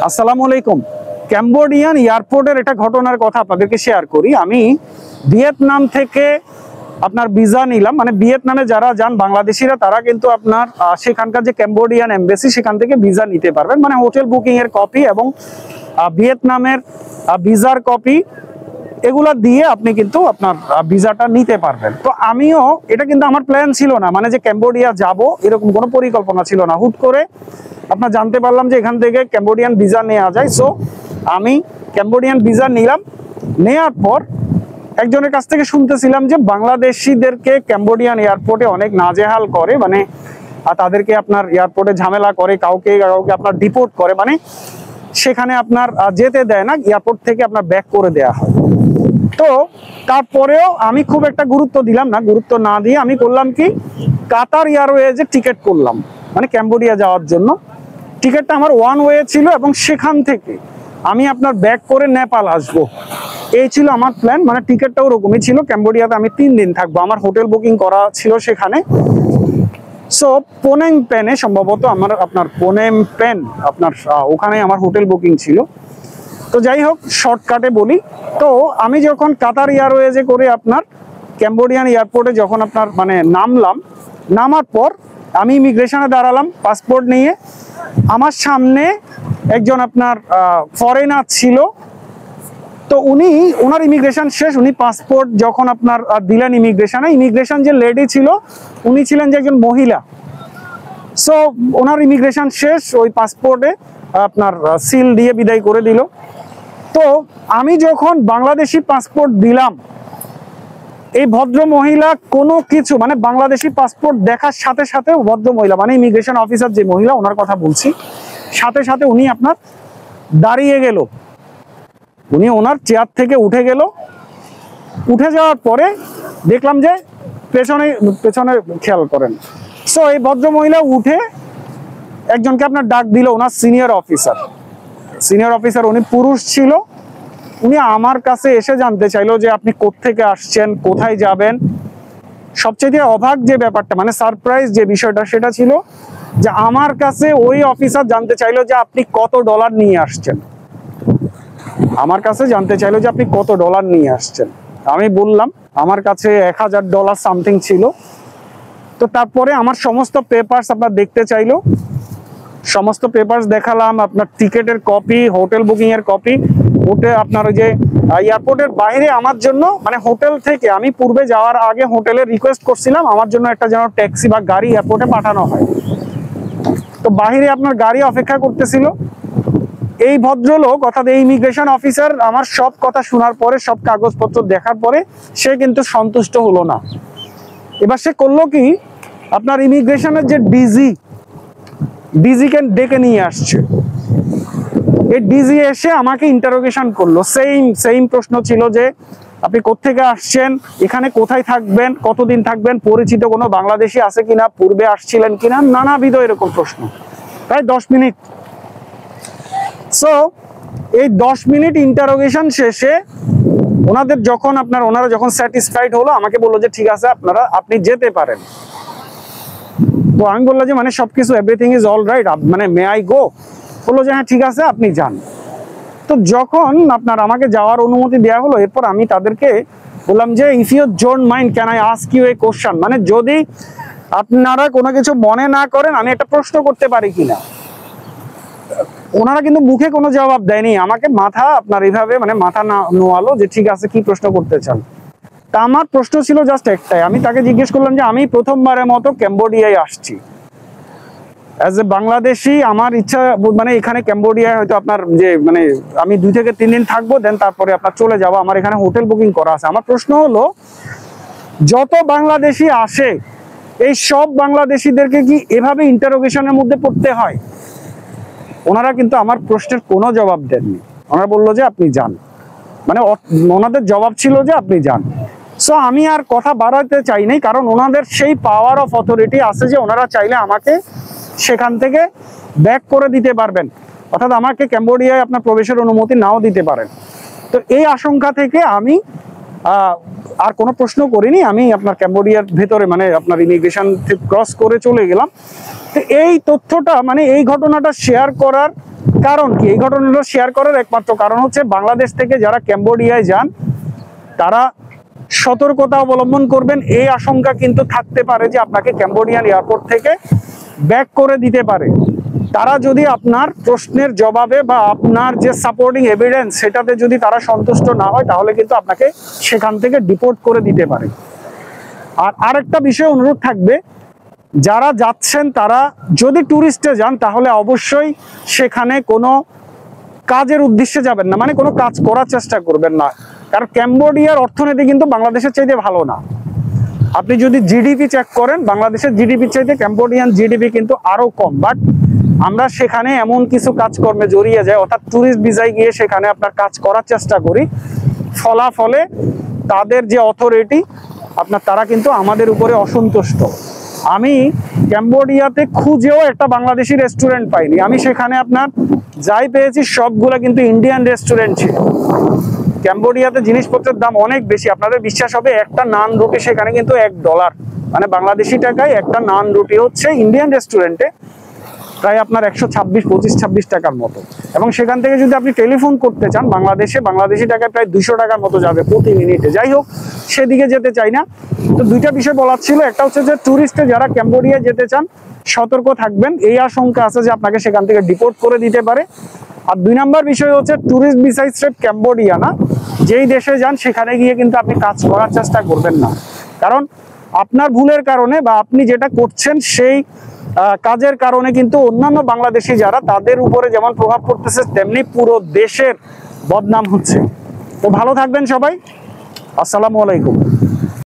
আসসালামু আলাইকুম। ক্যাম্বোডিয়ান এয়ারপোর্টের একটা ঘটনার কথা আপনাদেরকে শেয়ার করি। আমি ভিয়েতনাম থেকে আপনার ভিসা নিলাম, মানে ভিয়েতনামে যারা যান বাংলাদেশিরা তারা কিন্তু আপনার সেখানকার যে ক্যাম্বোডিয়ান এমবেসি সেখান থেকে ভিসা নিতে পারবেন, মানে হোটেল বুকিং এর কপি এবং ভিয়েতনামের ভিসার কপি এগুলা দিয়ে আপনি কিন্তু আপনার ভিসাটা নিতে পারবেন। তো আমিও এটা কিন্তু আমার প্ল্যান ছিল না, মানে যে ক্যাম্বোডিয়া যাব এরকম কোনো পরিকল্পনা ছিল না। হুট করে আপনার জানতে পারলাম যে এখান থেকে ক্যাম্বোডিয়ান ভিসা নেওয়া যায়। সো আমি ক্যাম্বোডিয়ান ভিসা নিলাম। নেওয়ার পর একজনের কাছ থেকে শুনতেছিলাম যে বাংলাদেশিদেরকে ক্যাম্বোডিয়ান এয়ারপোর্টে অনেক নাজেহাল করে, মানে তাদেরকে আপনার এয়ারপোর্টে ঝামেলা করে, কাউকে কাউকে আপনার ডিপোর্ট করে, মানে সেখানে আপনার যেতে দেয় না, এয়ারপোর্ট থেকে আপনার ব্যাক করে দেওয়া হয়। তো তারপরেও আমি খুব একটা গুরুত্ব দিলাম না, গুরুত্ব না দিয়ে আমি করলাম কি, কাতার এয়ারওয়েজে টিকিট করলাম, মানে ক্যাম্বোডিয়া যাওয়ার জন্য। টিকিটটা আমার ওয়ান ওয়ে ছিল এবং সেখান থেকে আমি আপনার ব্যাক করে নেপাল আসবো, এই ছিল আমার প্ল্যান। মানে টিকিটটাও ওরকমই ছিল, ক্যাম্বোডিয়াতে আমি 3 দিন থাকবো, আমার হোটেল বুকিং করা ছিল সেখানে। সো পোনেং পেনে সম্ভবত আমার আপনার পোনেম পেন আপনার ওখানে আমার হোটেল বুকিং ছিল। তো যাই হোক, শর্টকাটে বলি, তো আমি যখন কাতার এয়ারওয়েজে করে আপনার ক্যাম্বোডিয়ান এয়ারপোর্টে যখন আপনার মানে নামলাম, নামার পর আমি ইমিগ্রেশনে দাঁড়ালাম পাসপোর্ট নিয়ে। আমার সামনে একজন আপনার ফরেনার ছিল। তো উনি ওনার ইমিগ্রেশন শেষ, উনি পাসপোর্ট যখন আপনার দিলেন ইমিগ্রেশনে, ইমিগ্রেশন যে লেডি ছিল উনি ছিলেন যে একজন মহিলা। সো ওনার ইমিগ্রেশন শেষ, ওই পাসপোর্টে আপনার সিল দিয়ে বিদায় করে দিল। তো আমি যখন বাংলাদেশি পাসপোর্ট দিলাম, এই ভদ্র মহিলা কোনো কিছু মানে বাংলাদেশি পাসপোর্ট দেখার সাথে সাথে ভদ্র মহিলা মানে ইমিগ্রেশন অফিসার যে মহিলা ওনার কথা বলছি, সাথে সাথে উনি আপনার দাঁড়িয়ে গেল, উনি ওনার চেয়ার থেকে উঠে গেল। উঠে যাওয়ার পরে দেখলাম যে পেছনে পেছনে খেয়াল করেন। সো এই ভদ্র মহিলা উঠে একজনকে আপনার ডাক দিল, ওনার সিনিয়র অফিসার, উনি পুরুষ ছিল। উনি আমার কাছে এসে জানতে চাইলো যে আপনি কোত্থেকে আসছেন, কোথায় যাবেন। সবচেয়ে অবাক যে ব্যাপারটা, মানে সারপ্রাইজ যে বিষয়টা, সেটা ছিল যে আমার কাছে ওই অফিসার জানতে চাইলো যে আপনি কত ডলার নিয়ে আসছেন। আমার কাছে জানতে চাইলো যে আপনি কত ডলার নিয়ে আসছেন। আমি বললাম আমার কাছে $1000 সামথিং ছিল। তো তারপরে আমার সমস্ত পেপারস আপনার দেখতে চাইলো, সমস্ত পেপারস দেখালাম, আপনার টিকেটের কপি, হোটেল বুকিং এর কপি। ওটা আপনার ওই যে এয়ারপোর্টের বাইরে আমার জন্য, মানে হোটেল থেকে আমি পূর্বে যাওয়ার আগে হোটেলে রিকোয়েস্ট করছিলাম আমার জন্য একটা যেন ট্যাক্সি বা গাড়ি এয়ারপোর্টে পাঠানো হয়। তো বাইরে আপনার গাড়ি অপেক্ষা করতেছিল। এই ভদ্রলোক অর্থাৎ এই ইমিগ্রেশন অফিসার আমার সব কথা শোনার পরে, সব কাগজপত্র দেখার পরে সে কিন্তু সন্তুষ্ট হলো না। এবার সে করলো কি, আপনার ইমিগ্রেশনের যে ডিজিকে ডেকে নিয়ে আসছে। এই ডিজি এসে আমাকে ইন্টারোগেশন করলো। সেম প্রশ্ন ছিল যে আপনি কোত্থেকে আসছেন, এখানে কোথায় থাকবেন, কতদিন থাকবেন, পরিচিত কোনো বাংলাদেশি আছে কিনা, পূর্বে আসছিলেন কিনা, নানাবিধ এরকম প্রশ্ন, প্রায় 10 মিনিট। সো এই 10 মিনিট ইন্টারোগেশন শেষে ওনারা যখন স্যাটিসফাইড হলো, আমাকে বললো যে ঠিক আছে আপনি যেতে পারেন। তো আমি বললাম যে মানে সবকিছু এভরিথিং ইজ অল রাইট, মানে মে আই গো? বললো যে হ্যাঁ ঠিক আছে আপনি যান। তো যখন আপনার আমাকে যাওয়ার অনুমতি দেওয়া হলো, এরপর আমি তাদেরকে বললাম যে if you don't mind can I ask you a question, মানে যদি আপনারা কোনো কিছু মনে না করেন আমি একটা প্রশ্ন করতে পারি কিনা। ওনারা কিন্তু মুখে কোনো জবাব দেয়নি, আমাকে মাথা আপনার এইভাবে মানে মাথা নোয়ালো যে ঠিক আছে কি প্রশ্ন করতে চান। তা আমার প্রশ্ন ছিল জাস্ট একটাই, আমি তাকে জিজ্ঞেস করলাম যে আমি প্রথমবারের মতো ক্যাম্বোডিয়ায় আসছি অ্যাজ এ বাংলাদেশি, আমার ইচ্ছা মানে এখানে ক্যাম্বোডিয়ায় হয়তো আপনার যে মানে আমি 2 থেকে 3 দিন থাকবো, দেন তারপরে আপনার চলে যাবো, আমার এখানে হোটেল বুকিং করা আছে। আমার প্রশ্ন হলো যত বাংলাদেশি আসে এই সব বাংলাদেশিদেরকে কি এভাবে ইন্টারোগেশনের মধ্যে পড়তে হয়? ওনারা কিন্তু আমার প্রশ্নের কোনো জবাব দেননি। ওনারা বললো যে আপনি যান, মানে ওনাদের জবাব ছিল যে আপনি যান। সো আমি আর কথা বাড়াতে চাই নাই, কারণ ওনাদের সেই পাওয়ার অফ অথরিটি আছে যে ওনারা চাইলে আমাকে সেখান থেকে ব্যাক করে দিতে পারবেন, অর্থাৎ আমাকে ক্যাম্বোডিয়ায় আপনার প্রবেশের অনুমতি নাও দিতে পারেন। তো এই আশঙ্কা থেকে আমি আর কোনো প্রশ্ন করিনি, আমি আপনার ক্যাম্বোডিয়ার ভেতরে মানে আপনার ইমিগ্রেশন ক্রস করে চলে গেলাম। তো এই তথ্যটা মানে এই ঘটনাটা শেয়ার করার কারণ কি এই ঘটনাটা শেয়ার করার একমাত্র কারণ হচ্ছে বাংলাদেশ থেকে যারা ক্যাম্বোডিয়ায় যান তারা সতর্কতা অবলম্বন করবেন। এই আশঙ্কা কিন্তু থাকতে পারে যে আপনাকে ক্যাম্বোডিয়ান এয়ারপোর্ট থেকে ব্যাক করে দিতে পারে। তারা যদি আপনার প্রশ্নের জবাবে বা আপনার যে সাপোর্টিং এভিডেন্স সেটাতে যদি তারা সন্তুষ্ট না হয় তাহলে কিন্তু আপনাকে সেখান থেকে ডিপোর্ট করে দিতে পারে। আর আরেকটা বিষয় অনুরোধ থাকবে, যারা যাচ্ছেন তারা যদি ট্যুরিস্টে যান তাহলে অবশ্যই সেখানে কোনো কাজের উদ্দেশ্যে যাবেন না, মানে কোনো কাজ করার চেষ্টা করবেন না। কারণ ক্যাম্বোডিয়ার অর্থনীতি কিন্তু বাংলাদেশের চাইতে ভালো না। আপনি যদি জিডিপি চেক করেন বাংলাদেশের জিডিপির চাইতে ক্যাম্বোডিয়ান জিডিপি কিন্তু আরো কম। বাট আমরা সেখানে এমন কিছু কাজকর্মে জড়িয়ে যাই, অর্থাৎ ট্যুরিস্ট ভিসায় গিয়ে সেখানে আপনার কাজ করার চেষ্টা করি, ফলাফলে তাদের যে অথরিটি তারা কিন্তু আমাদের উপরে অসন্তুষ্ট। আমি ক্যাম্বোডিয়াতে খুঁজেও একটা বাংলাদেশি রেস্টুরেন্ট পাইনি, আমি সেখানে আপনার যাই পেয়েছি সবগুলো কিন্তু ইন্ডিয়ান রেস্টুরেন্ট ছিল। ক্যাম্বোডিয়াতে জিনিসপত্রের দাম অনেক বেশি, আপনাদের বিশ্বাস হবে একটা নান রুটি সেখানে কিন্তু $1, মানে বাংলাদেশি টাকায় একটা নান রুটি হচ্ছে ইন্ডিয়ান রেস্টুরেন্টে প্রায় আপনার 126 টাকার মতো। এবং সেখান থেকে যদি আপনি টেলিফোন করতে চান বাংলাদেশি টাকায় প্রায় 200 টাকার মতো যাবে প্রতি মিনিটে। যাই হোক, সেদিকে যেতে চাই না। তো দুইটা বিষয় বলার ছিল, একটা হচ্ছে যে ট্যুরিস্টে যারা ক্যাম্বোডিয়া যেতে চান সতর্ক থাকবেন, এই আশঙ্কা আছে যে আপনাকে সেখান থেকে ডিপোর্ট করে দিতে পারে। আর 2 নম্বর বিষয় হচ্ছে ট্যুরিস্ট ভিসায় স্রেফ ক্যাম্বোডিয়া না, যেই দেশে যান সেখানে গিয়ে কিন্তু আপনি কাজ করার চেষ্টা করবেন না। কারণ আপনার ভুলের কারণে বা আপনি যেটা করছেন সেই কাজের কারণে কিন্তু অন্যান্য বাংলাদেশি যারা তাদের উপরে যেমন প্রভাব পড়তেছে তেমনি পুরো দেশের বদনাম হচ্ছে। তো ভালো থাকবেন সবাই, আসসালামু আলাইকুম।